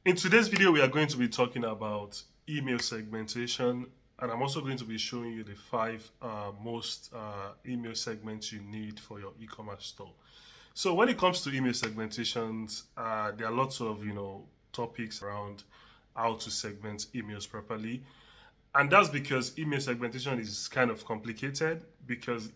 In today's video, we are going to be talking about email segmentation, and I'm also going to be showing you the five most email segments you need for your e-commerce store. So when it comes to email segmentations, there are lots of topics around how to segment emails properly, and that's because email segmentation is kind of complicated because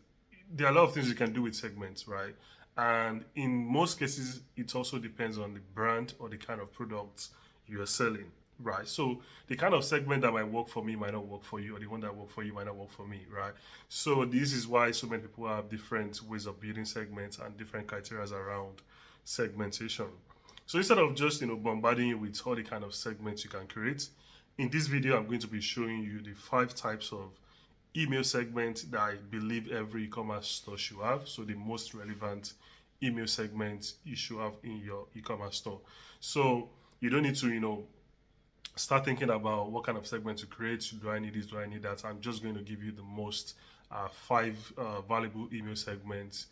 there are a lot of things you can do with segments, right? And in most cases, it also depends on the brand or the kind of products you are selling, right? So the kind of segment that might work for me might not work for you, or the one that work for you might not work for me, right? So this is why so many people have different ways of building segments and different criteria around segmentation. So instead of just bombarding you with all the kind of segments you can create, in this video I'm going to be showing you the five types of email segment that I believe every e-commerce store should have. So the most relevant email segments you should have in your e-commerce store. So you don't need to, start thinking about what kind of segment to create. Do I need this? Do I need that? I'm just going to give you the most five valuable email segments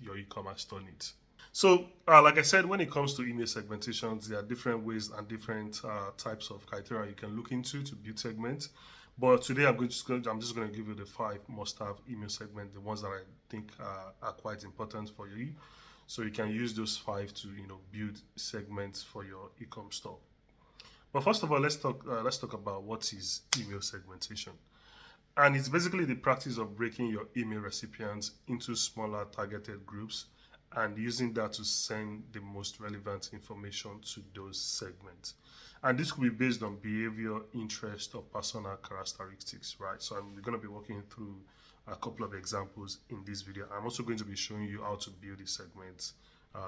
your e-commerce store needs. So, like I said, when it comes to email segmentations, there are different ways and different types of criteria you can look into to build segments. But today, I'm just going to give you the five must-have email segments, the ones that I think are quite important for you. So you can use those five to build segments for your e-com store. But first of all, let's talk about what is email segmentation. And it's basically the practice of breaking your email recipients into smaller targeted groups and using that to send the most relevant information to those segments. And this could be based on behavior, interest, or personal characteristics, right? So I'm going to be walking through a couple of examples in this video. I'm also going to be showing you how to build these segments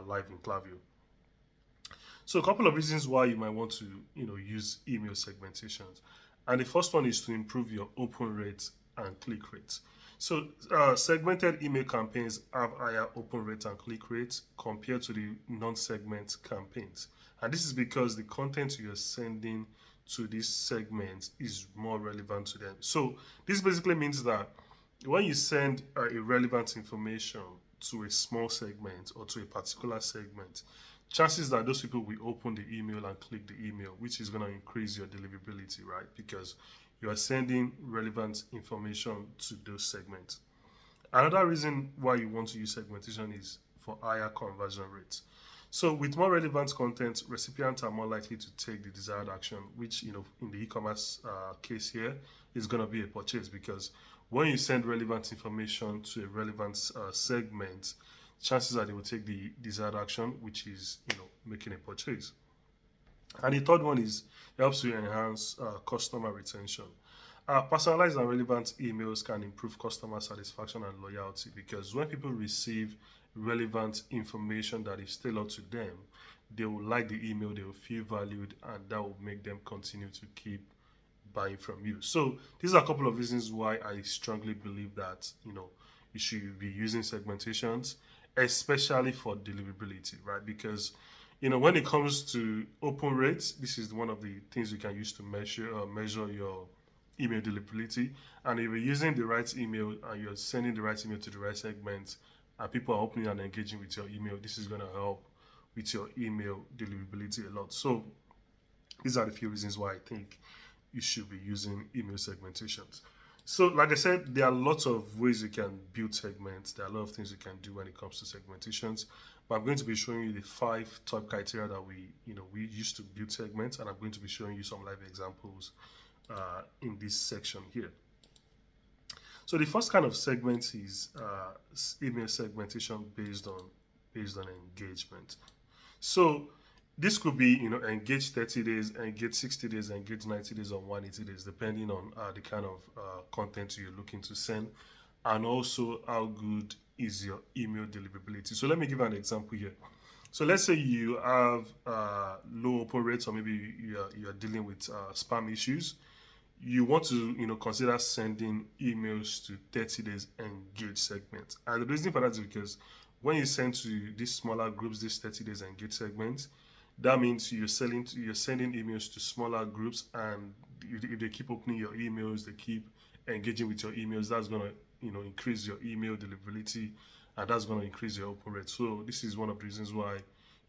live in Klaviyo. So a couple of reasons why you might want to use email segmentations. And the first one is to improve your open rate and click rates. So segmented email campaigns have higher open rate and click rates compared to the non-segment campaigns. And this is because the content you're sending to these segments is more relevant to them. So this basically means that when you send irrelevant information to a small segment or to a particular segment, chances that those people will open the email and click the email, which is going to increase your deliverability, right? Because you are sending relevant information to those segments. Another reason why you want to use segmentation is for higher conversion rates. So with more relevant content, recipients are more likely to take the desired action, which in the e-commerce case here is going to be a purchase, because when you send relevant information to a relevant segment, chances are they will take the desired action, which is making a purchase. And the third one is helps to enhance customer retention. Personalized and relevant emails can improve customer satisfaction and loyalty, because when people receive relevant information that is tailored to them, they will like the email, they will feel valued, and that will make them continue to keep buying from you. So these are a couple of reasons why I strongly believe that you should be using segmentations, especially for deliverability, right? Because when it comes to open rates, this is one of the things you can use to measure your email deliverability. And if you're using the right email and you're sending the right email to the right segment, and people are opening and engaging with your email, this is going to help with your email deliverability a lot. So these are the few reasons why I think you should be using email segmentations. So like I said, there are lots of ways you can build segments. There are a lot of things you can do when it comes to segmentations. But I'm going to be showing you the five top criteria that we use to build segments, and I'm going to be showing you some live examples in this section here. So the first kind of segment is email segmentation based on engagement. So this could be engage 30 days, engage 60 days, engage 90 days, or 180 days, depending on the kind of content you're looking to send, and also how good is your email deliverability. So let me give you an example here. So let's say you have low open rates, or maybe you're dealing with spam issues. You want to consider sending emails to 30 days engage segments. And the reason for that is because when you send to these smaller groups, these 30 days engage segments, that means you're sending emails to smaller groups, and if they keep opening your emails, they keep engaging with your emails, that's going to increase your email deliverability, and that's going to increase your open rate. So this is one of the reasons why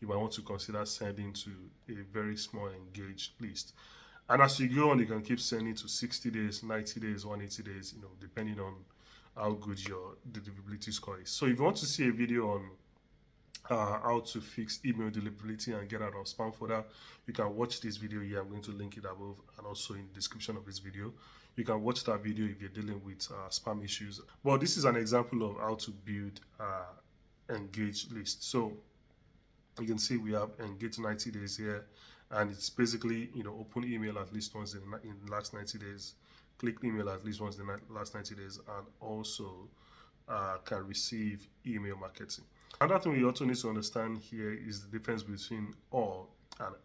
you might want to consider sending to a very small engaged list. And as you go on, you can keep sending to 60 days, 90 days, 180 days, depending on how good your deliverability score is. So if you want to see a video on how to fix email deliverability and get out of spam folder, you can watch this video here. I'm going to link it above and also in the description of this video. You can watch that video if you're dealing with spam issues. But this is an example of how to build engaged list. So you can see we have engaged 90 days here, and it's basically open email at least once in the last 90 days, click email at least once in the last 90 days, and also can receive email marketing. Another thing we also need to understand here is the difference between or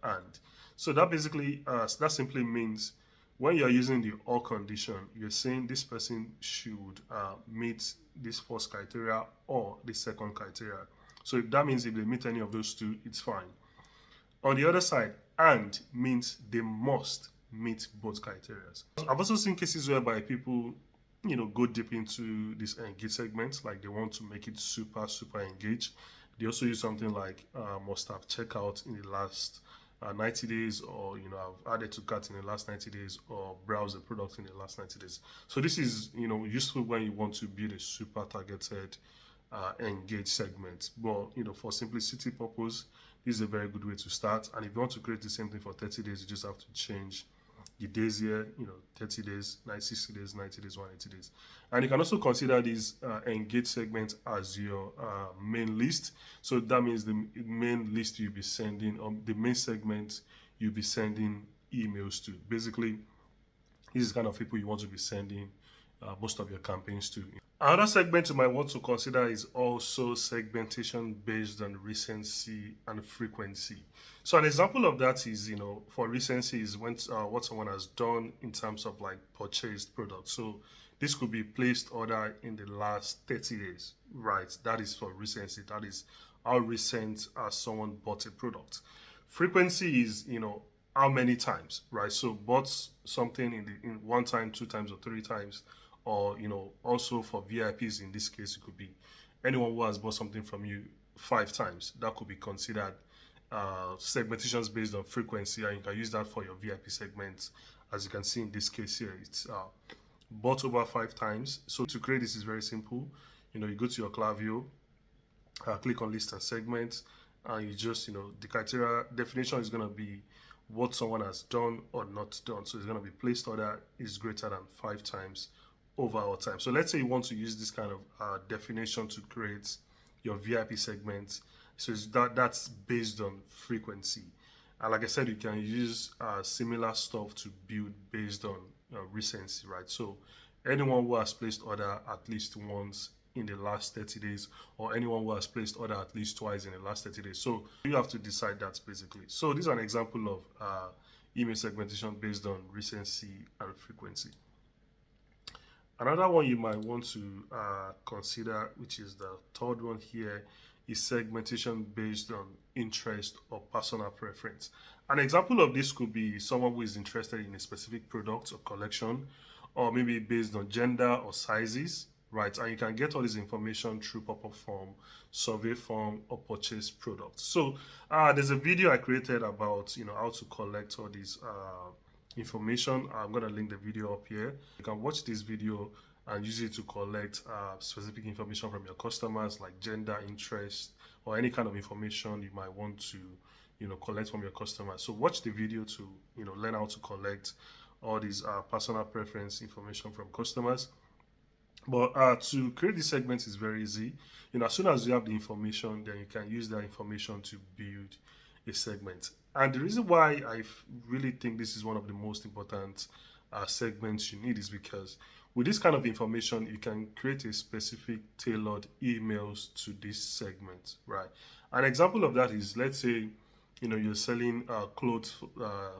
and. So that basically that simply means when you're using the or condition, you're saying this person should meet this first criteria or the second criteria. So that means if they meet any of those two, it's fine. On the other side, and means they must meet both criteria. I've also seen cases whereby people go deep into this engage segment, like they want to make it super engaged. They also use something like must have checkout in the last 90 days, or I've added to cart in the last 90 days, or browse the product in the last 90 days. So this is useful when you want to build a super targeted engage segment. But for simplicity purpose, this is a very good way to start. And if you want to create the same thing for 30 days, you just have to change the days here, 30 days, 60 days, 90 days, 180 days. And you can also consider this engage segment as your main list. So that means the main list you'll be sending, the main segment you'll be sending emails to. Basically, this is the kind of people you want to be sending most of your campaigns to. Another segment you might want to consider is also segmentation based on recency and frequency. So an example of that is, for recency is when what someone has done in terms of like purchased products. So this could be placed order in the last 30 days, right? That is for recency. That is how recent someone bought a product. Frequency is, how many times, right? So bought something in one time, two times, or three times. Or also for VIPs, in this case, it could be anyone who has bought something from you 5 times. That could be considered segmentations based on frequency, and you can use that for your VIP segments. As you can see in this case here, it's bought over 5 times. So to create this is very simple. You go to your Klaviyo, click on list and segments, and you just the criteria definition is going to be what someone has done or not done. So it's going to be placed order is greater than 5 times over our time. So let's say you want to use this kind of definition to create your VIP segment. So that's based on frequency. And like I said, you can use similar stuff to build based on recency, right? So anyone who has placed order at least once in the last 30 days, or anyone who has placed order at least twice in the last 30 days. So you have to decide that basically. So this is an example of email segmentation based on recency and frequency. Another one you might want to consider, which is the third one here, is segmentation based on interest or personal preference. An example of this could be someone who is interested in a specific product or collection, or maybe based on gender or sizes, right? And you can get all this information through pop-up form, survey form, or purchase products. So there's a video I created about how to collect all these information. I'm going to link the video up here. You can watch this video and use it to collect specific information from your customers, like gender, interest, or any kind of information you might want to collect from your customers. So watch the video to learn how to collect all these personal preference information from customers. But to create this segment is very easy. As soon as you have the information, then you can use that information to build a segment. And the reason why I really think this is one of the most important segments you need is because with this kind of information, you can create a specific tailored emails to this segment, right? An example of that is, let's say, you're selling clothes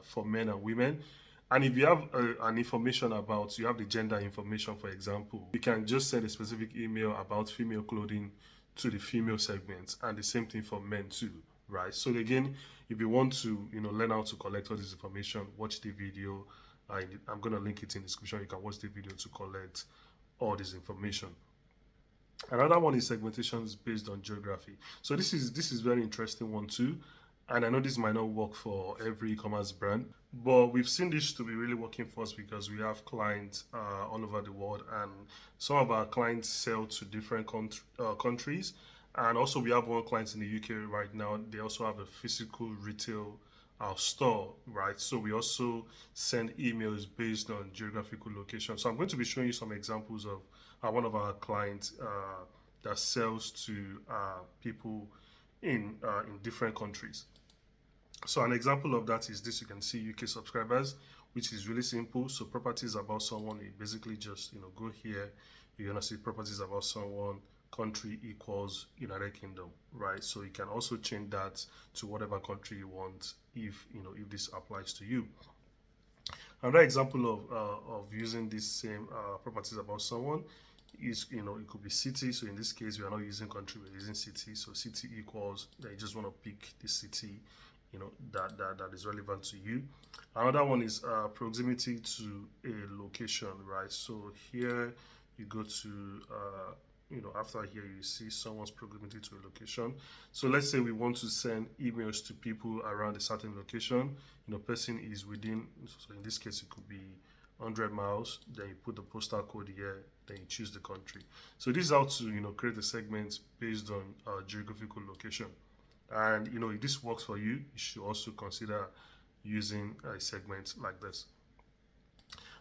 for men and women. And if you have an information about, you have the gender information, for example, you can just send a specific email about female clothing to the female segment, and the same thing for men too, right? So again, if you want to, learn how to collect all this information, watch the video. I'm going to link it in the description. You can watch the video to collect all this information. Another one is segmentations based on geography. So this is very interesting one too. And I know this might not work for every e-commerce brand, but we've seen this to be really working for us because we have clients all over the world, and some of our clients sell to different countries. And also, we have one client in the UK right now. They also have a physical retail store, right? So we also send emails based on geographical location. So I'm going to be showing you some examples of one of our clients that sells to people in different countries. So an example of that is this. You can see UK subscribers, which is really simple. So properties about someone, you basically just go here. You're gonna see properties about someone, country equals United Kingdom, right? So you can also change that to whatever country you want if this applies to you. Another example of using this same properties about someone is, it could be city. So in this case, we are not using country, we're using city. So city equals, then you just want to pick the city, that is relevant to you. Another one is proximity to a location, right? So here you go to after here you see someone's proximity to a location. So let's say we want to send emails to people around a certain location. Person is within, so in this case it could be 100 miles. Then you put the postal code here, then you choose the country. So this is how to create a segment based on geographical location. And if this works for you, you should also consider using a segment like this.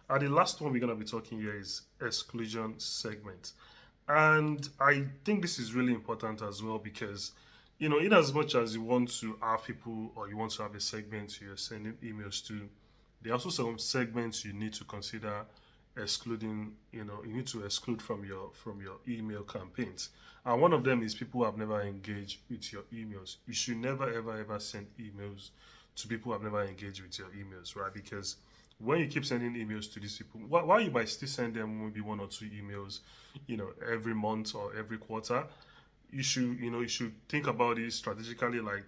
The last one we're going to be talking here is exclusion segment. And I think this is really important as well because, in as much as you want to have people, or you want to have a segment you're sending emails to, there are also some segments you need to consider excluding. You need to exclude from your email campaigns. And one of them is people who have never engaged with your emails. You should never ever ever send emails to people who have never engaged with your emails, right? Because when you keep sending emails to these people, while you might still send them maybe one or two emails, every month or every quarter, you should think about it strategically. Like,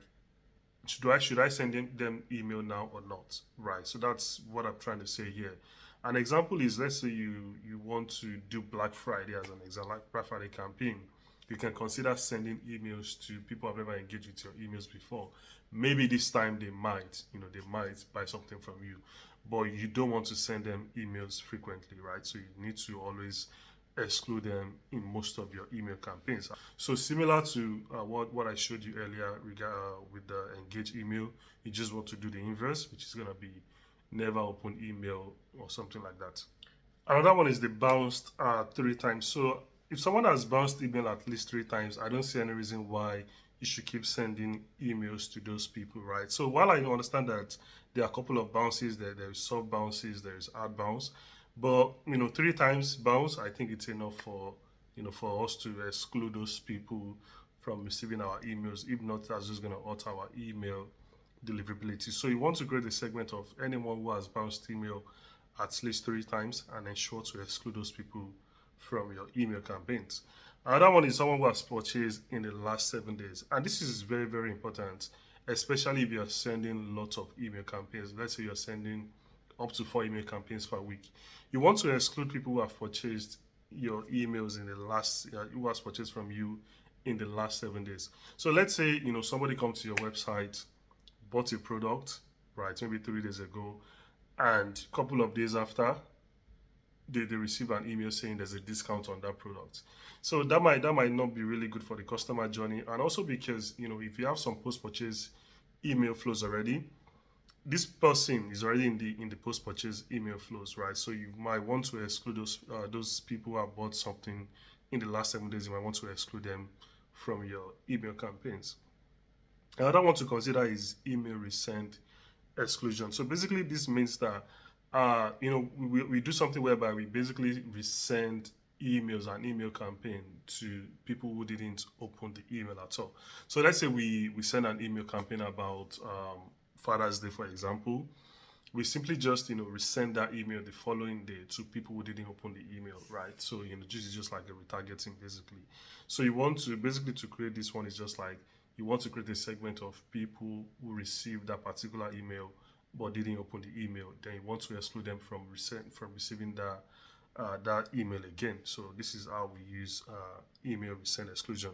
should I send them email now or not? Right. So that's what I'm trying to say here. An example is, let's say you want to do Black Friday as an example, like Black Friday campaign. You can consider sending emails to people who have never engaged with your emails before. Maybe this time they might buy something from you, but you don't want to send them emails frequently, right? So you need to always exclude them in most of your email campaigns. So similar to what I showed you earlier with the engage email, you just want to do the inverse, which is going to be never open email or something like that. Another one is the bounced three times. So if someone has bounced email at least three times, I don't see any reason why you should keep sending emails to those people, right? So while I understand that there are a couple of bounces, there's soft bounces, there's hard bounce, but three times bounce, I think it's enough for us to exclude those people from receiving our emails. If not, that's just going to alter our email deliverability. So you want to create a segment of anyone who has bounced email at least three times and ensure to exclude those people from your email campaigns. Another one is someone who has purchased in the last 7 days. And this is very, very important, especially if you're sending lots of email campaigns. Let's say you're sending up to 4 email campaigns per week. You want to exclude people who have purchased your emails who has purchased from you in the last 7 days. So let's say, somebody comes to your website, bought a product, right, maybe 3 days ago, and a couple of days after, they receive an email saying there's a discount on that product. So that might not be really good for the customer journey, and also because if you have some post-purchase email flows already, this person is already in the post-purchase email flows, right? So you might want to exclude those people who have bought something in the last 7 days. You might want to exclude them from your email campaigns. Another one to consider is email resend exclusion. So basically, this means that we do something whereby we basically resend emails and email campaign to people who didn't open the email at all. So let's say we send an email campaign about Father's Day, for example. We simply just resend that email the following day to people who didn't open the email, right? So this is just like a retargeting basically. So you want to basically, to create this one, is just like you want to create a segment of people who received that particular email but didn't open the email. Then you want to exclude them from receiving that that email again. So this is how we use email with send exclusion.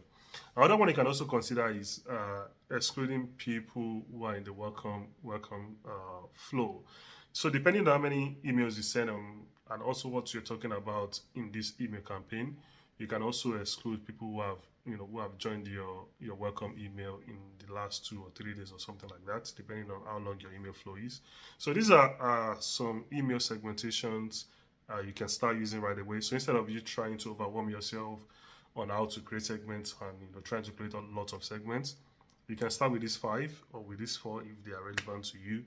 Another one you can also consider is excluding people who are in the welcome flow. So depending on how many emails you send and also what you're talking about in this email campaign, you can also exclude people who have who have joined your welcome email in the last 2 or 3 days or something like that, depending on how long your email flow is. So these are some email segmentations you can start using right away. So instead of you trying to overwhelm yourself on how to create segments and trying to create a lot of segments, you can start with these 5 or with these 4 if they are relevant to you,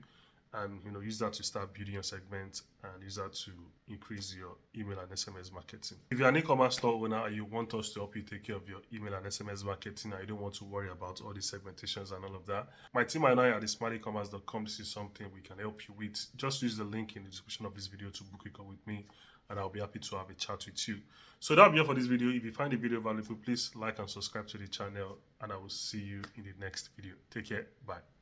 and use that to start building your segment and use that to increase your email and SMS marketing. If you're an e-commerce store owner and you want us to help you take care of your email and SMS marketing and you don't want to worry about all these segmentations and all of that, my team and I at smartecommerce.com, this is something we can help you with. Just use the link in the description of this video to book a call with me, and I'll be happy to have a chat with you. So that'll be all for this video. If you find the video valuable, please like and subscribe to the channel, and I will see you in the next video. Take care. Bye.